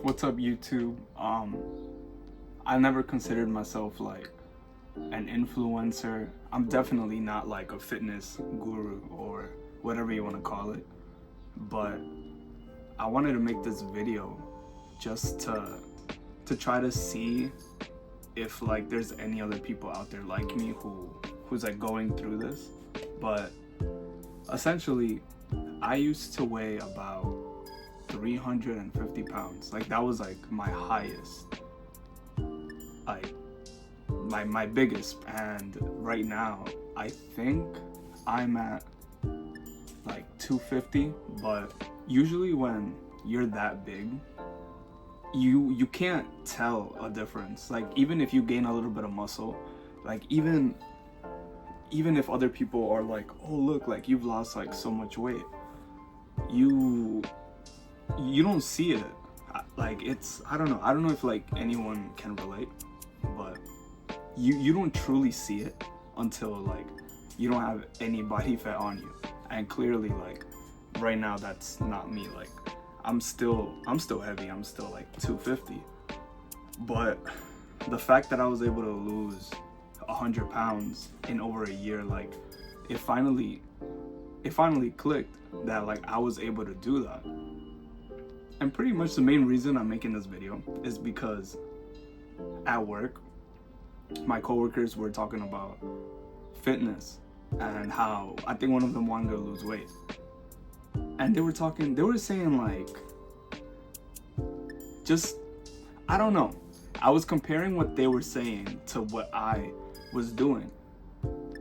What's up, YouTube? I never considered myself like an influencer. I'm definitely not like a fitness guru or whatever you want to call it. But I wanted to make this video just to try to see if like there's any other people out there like me who's like going through this. But essentially, I used to weigh about 350 pounds. Like that was like my highest, like my biggest. And right now I think I'm at like 250. But usually when you're that big, you can't tell a difference. Like even if you gain a little bit of muscle, like even if other people are like, oh look, like you've lost like so much weight, you don't see it. Like it's, I don't know if like anyone can relate, but you don't truly see it until like you don't have any body fat on you. And clearly like right now that's not me. Like I'm still heavy. I'm still like 250. But the fact that I was able to lose 100 pounds in over a year, like it finally clicked that like I was able to do that. And pretty much the main reason I'm making this video is because at work, my coworkers were talking about fitness and how I think one of them wanted to lose weight. And they were saying like, just, I don't know. I was comparing what they were saying to what I was doing.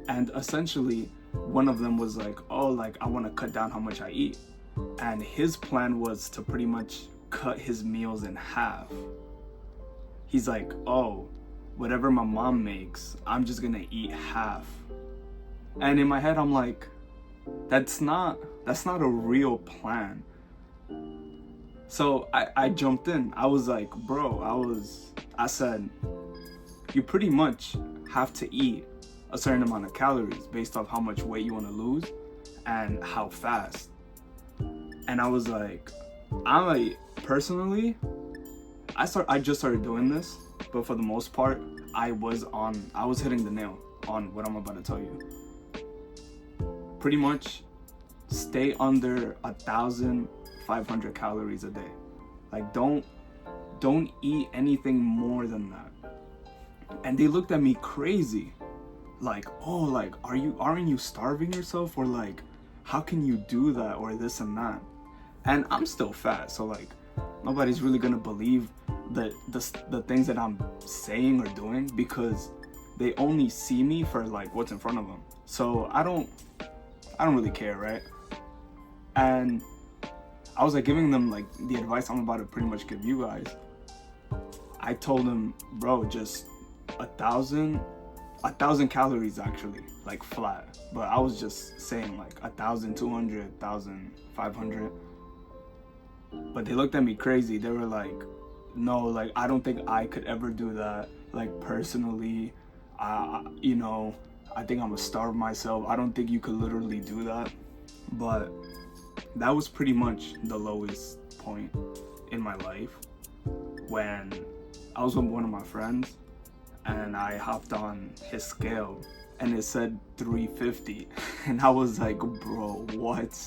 And essentially, one of them was like, oh, like I want to cut down how much I eat. And his plan was to pretty much cut his meals in half. He's like, oh, whatever my mom makes, I'm just gonna eat half. And in my head, I'm like, that's not a real plan. So I jumped in. I was like, bro, I said, you pretty much have to eat a certain amount of calories based off how much weight you want to lose and how fast. And I was like, personally, I just started doing this, but for the most part, I was hitting the nail on what I'm about to tell you. Pretty much stay under 1,500 calories a day. Like don't eat anything more than that. And they looked at me crazy. Like, oh, like aren't you starving yourself? Or like, how can you do that? Or this and that. And I'm still fat, so like nobody's really gonna believe the things that I'm saying or doing, because they only see me for like what's in front of them. So I don't really care, right? And I was like giving them like the advice I'm about to pretty much give you guys. I told them, bro, just 1,000 calories actually, like flat. But I was just saying like 1,200, 1,500. But they looked at me crazy. They were like, no, like I don't think I could ever do that. Like personally, I think I'm gonna starve myself. I don't think you could literally do that. But that was pretty much the lowest point in my life, when I was with one of my friends and I hopped on his scale and it said 350. And I was like, bro, what?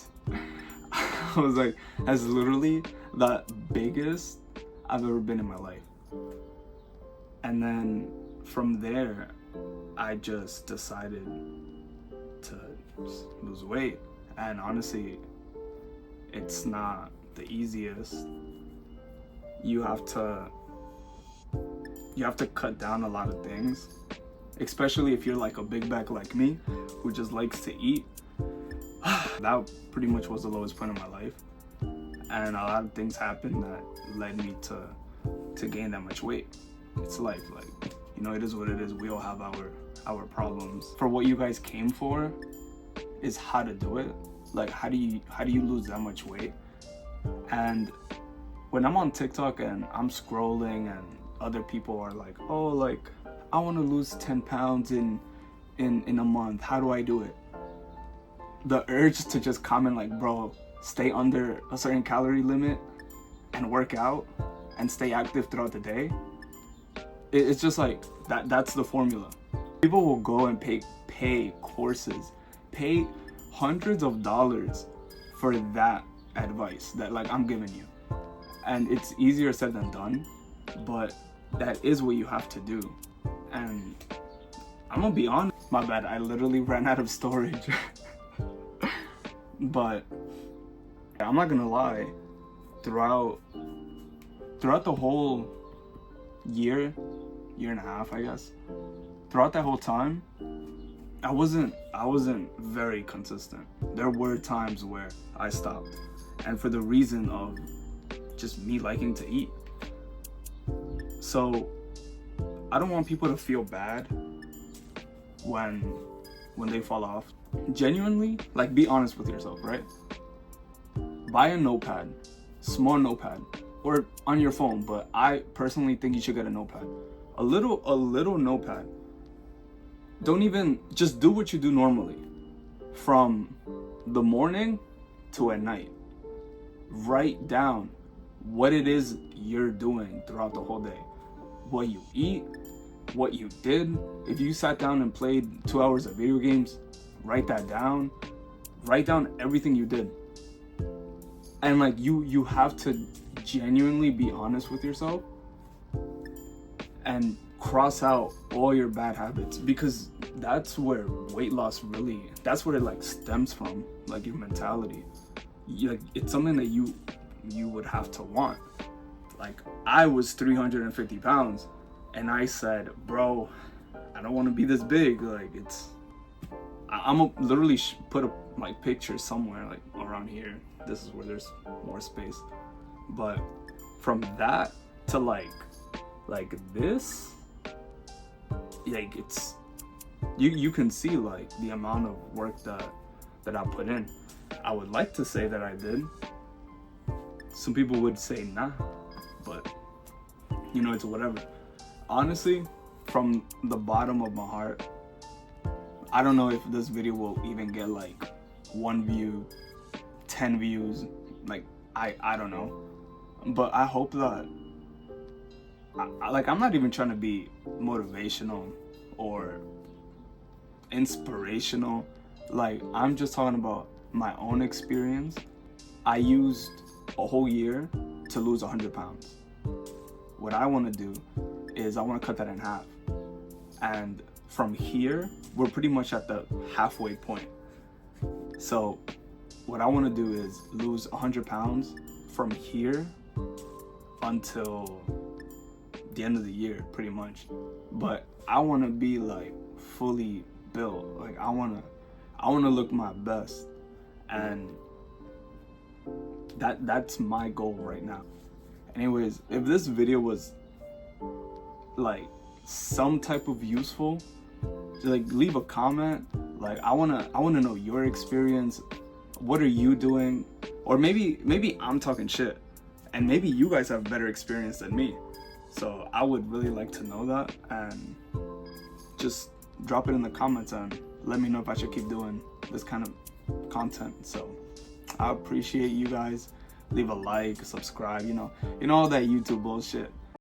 I was like, that's literally the biggest I've ever been in my life. And then from there, I just decided to just lose weight. And honestly, it's not the easiest. You have to cut down a lot of things, especially if you're like a big bag like me who just likes to eat. That pretty much was the lowest point of my life, and a lot of things happened that led me to gain that much weight. It's life, like, it is what it is. We all have our problems. For what you guys came for is how to do it. Like how do you lose that much weight? And when I'm on TikTok and I'm scrolling and other people are like, oh, like I want to lose 10 pounds in a month, how do I do it? The urge to just comment like, bro, stay under a certain calorie limit and work out, and stay active throughout the day, it's just like that's the formula. People will go and pay courses, pay hundreds of dollars for that advice that like I'm giving you. And it's easier said than done, but that is what you have to do. And I'm gonna be honest, my bad, I literally ran out of storage. But I'm not gonna lie, throughout the whole year and a half, I guess, throughout that whole time, I wasn't very consistent. There were times where I stopped, and for the reason of just me liking to eat. So I don't want people to feel bad when they fall off. Genuinely, like, be honest with yourself, right? Buy a notepad, small notepad, or on your phone, but I personally think you should get a notepad. A little notepad. Don't even, just do what you do normally. From the morning to at night. Write down what it is you're doing throughout the whole day. What you eat, what you did. If you sat down and played 2 hours of video games, write that down. Write down everything you did. And like you have to genuinely be honest with yourself and cross out all your bad habits, because that's where weight loss really, that's where it like stems from, like your mentality. Like, it's something that you would have to want. Like, I was 350 pounds and I said, bro, I don't want to be this big. Like, I'm gonna literally put a like picture somewhere like around here. This is where there's more space. But from that to like this, like, it's, you can see like the amount of work that I put in. I would like to say that I did. Some people would say nah, but you know, it's whatever. Honestly, from the bottom of my heart, I don't know if this video will even get like 1 view, 10 views, like I don't know, but I hope that I'm not even trying to be motivational or inspirational. Like, I'm just talking about my own experience. I used a whole year to lose 100 pounds. What I want to do is I want to cut that in half. And from here, we're pretty much at the halfway point. So what I want to do is lose 100 pounds from here until the end of the year, pretty much. But I want to be like fully built. Like, I want to look my best. And that's my goal right now. Anyways, if this video was like some type of useful, like, leave a comment. Like, I wanna know your experience. What are you doing? Or maybe I'm talking shit and maybe you guys have better experience than me. So I would really like to know that, and just drop it in the comments and let me know if I should keep doing this kind of content. So I appreciate you guys. Leave a like, subscribe, you know all that YouTube bullshit.